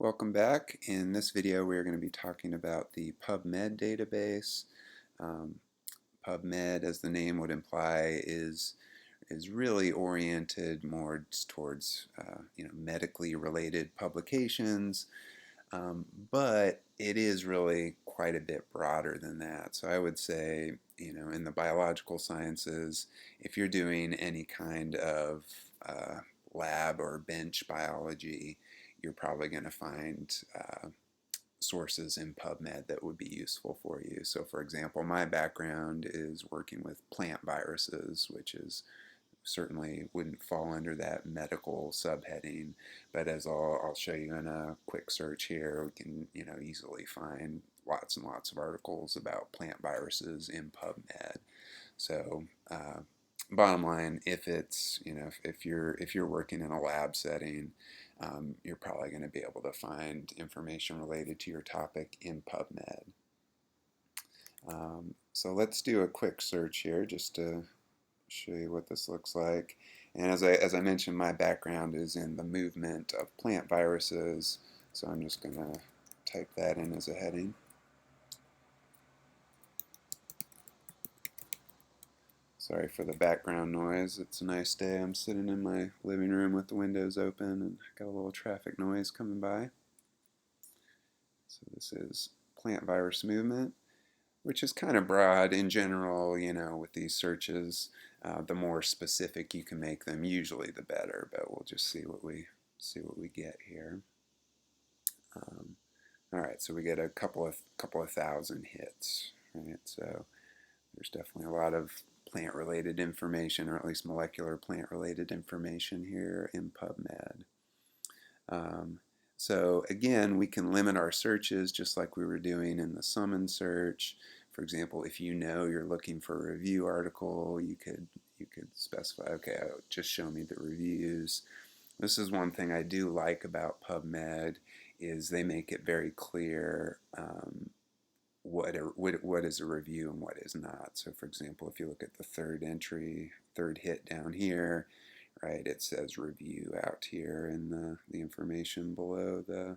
Welcome back. In this video we're going to be talking about the Pubmed database. Um, Pubmed, as the name would imply, is really oriented more towards medically related publications, but it is really quite a bit broader than that. So I would say, in the biological sciences, if you're doing any kind of lab or bench biology, you're probably going to find sources in PubMed that would be useful for you. So for example, my background is working with plant viruses, which is certainly wouldn't fall under that medical subheading, but as I'll show you in a quick search here, we can easily find lots and lots of articles about plant viruses in PubMed. So bottom line, if it's if you're working in a lab setting, you're probably going to be able to find information related to your topic in PubMed. So let's do a quick search here just to show you what this looks like. And as I mentioned, my background is in the movement of plant viruses, so I'm just going to type that in as a heading. Sorry for the background noise. It's a nice day. I'm sitting in my living room with the windows open and got a little traffic noise coming by. So this is plant virus movement, which is kind of broad in general. With these searches, the more specific you can make them, usually the better. But we'll just see what we get here. All right, so we get a couple of thousand hits, right? So there's definitely a lot of plant-related information, or at least molecular plant-related information here in PubMed. So again, we can limit our searches just like we were doing in the summon search. For example, if you're looking for a review article, you could specify, okay, just show me the reviews. This is one thing I do like about PubMed, is they make it very clear what is a review and what is not. So for example, if you look at the third hit down here, right, it says review out here in the information below the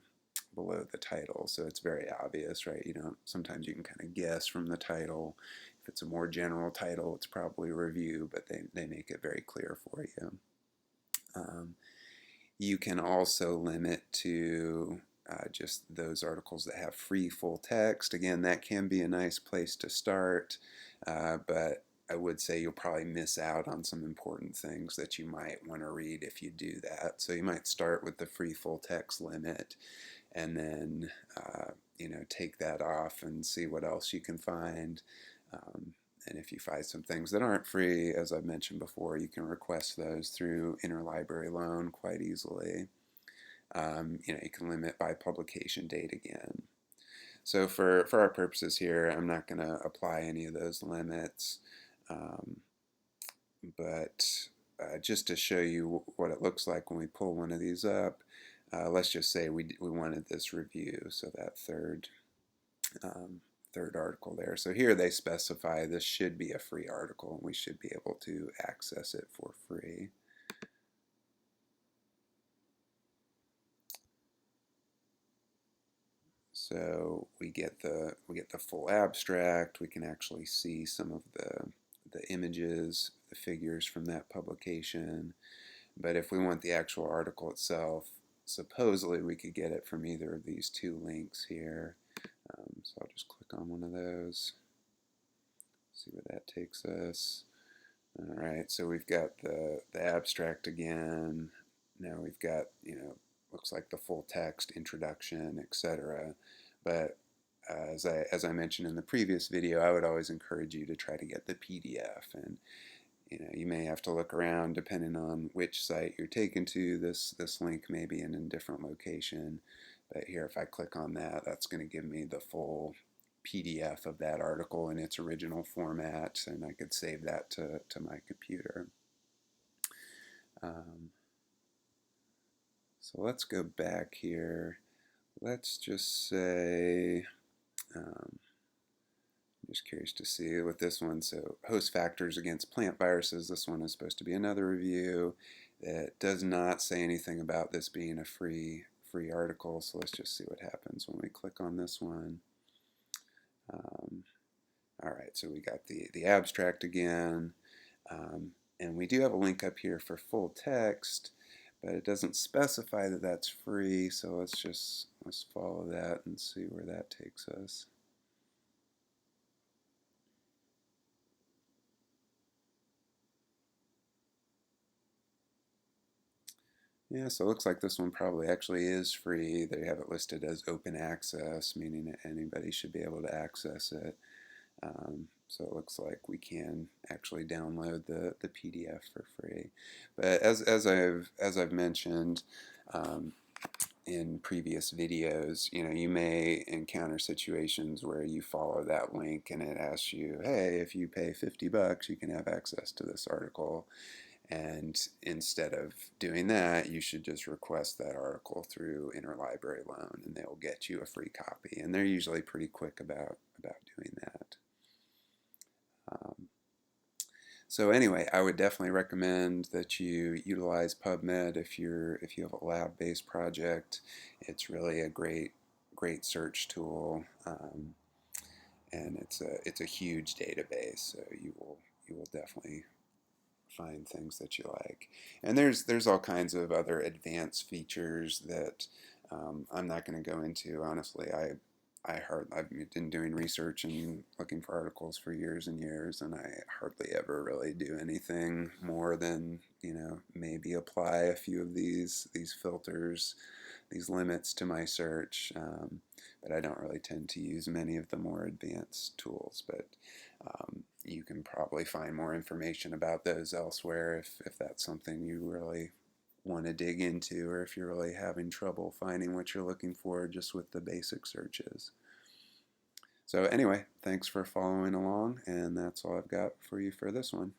title. So it's very obvious, right? Sometimes you can kind of guess from the title. If it's a more general title, it's probably review, but they make it very clear for you. You can also limit to just those articles that have free full text. Again, that can be a nice place to start, but I would say you'll probably miss out on some important things that you might want to read if you do that. So you might start with the free full text limit, and then take that off and see what else you can find. And if you find some things that aren't free, as I've mentioned before, you can request those through interlibrary loan quite easily. You can limit by publication date again. So for our purposes here, I'm not going to apply any of those limits, but just to show you what it looks like when we pull one of these up, let's just say we wanted this review, so that third article there. So here they specify this should be a free article, and we should be able to access it for free. So we get the full abstract. We can actually see some of the images, the figures from that publication. But if we want the actual article itself, supposedly we could get it from either of these two links here. So I'll just click on one of those, see where that takes us. All right, so we've got the abstract again. Now we've got, looks like the full text, introduction, etc. But as I mentioned in the previous video, I would always encourage you to try to get the PDF, and you may have to look around depending on which site you're taken to. This link may be in a different location, but here if I click on that, that's going to give me the full PDF of that article in its original format, and I could save that to my computer. So let's go back here. Let's just say, I'm just curious to see with this one. So host factors against plant viruses, this one is supposed to be another review that does not say anything about this being a free free article. So let's just see what happens when we click on this one. All right, so we got the abstract again. And we do have a link up here for full text, but it doesn't specify that that's free, so let's follow that and see where that takes us. Yeah, so it looks like this one probably actually is free. They have it listed as open access, meaning that anybody should be able to access it. So it looks like we can actually download the PDF for free. But as I've mentioned in previous videos, you may encounter situations where you follow that link and it asks you, hey, if you pay $50, you can have access to this article. And instead of doing that, you should just request that article through interlibrary loan, and they'll get you a free copy. And they're usually pretty quick about doing that. So anyway, I would definitely recommend that you utilize PubMed if you have a lab-based project. It's really a great search tool, and it's a huge database. So you will definitely find things that you like. And there's all kinds of other advanced features that I'm not going to go into. Honestly, I've been doing research and looking for articles for years and years, and I hardly ever really do anything more than maybe apply a few of these filters, these limits to my search. But I don't really tend to use many of the more advanced tools. But you can probably find more information about those elsewhere if that's something you really want to dig into, or if you're really having trouble finding what you're looking for just with the basic searches. So anyway, thanks for following along, and that's all I've got for you for this one.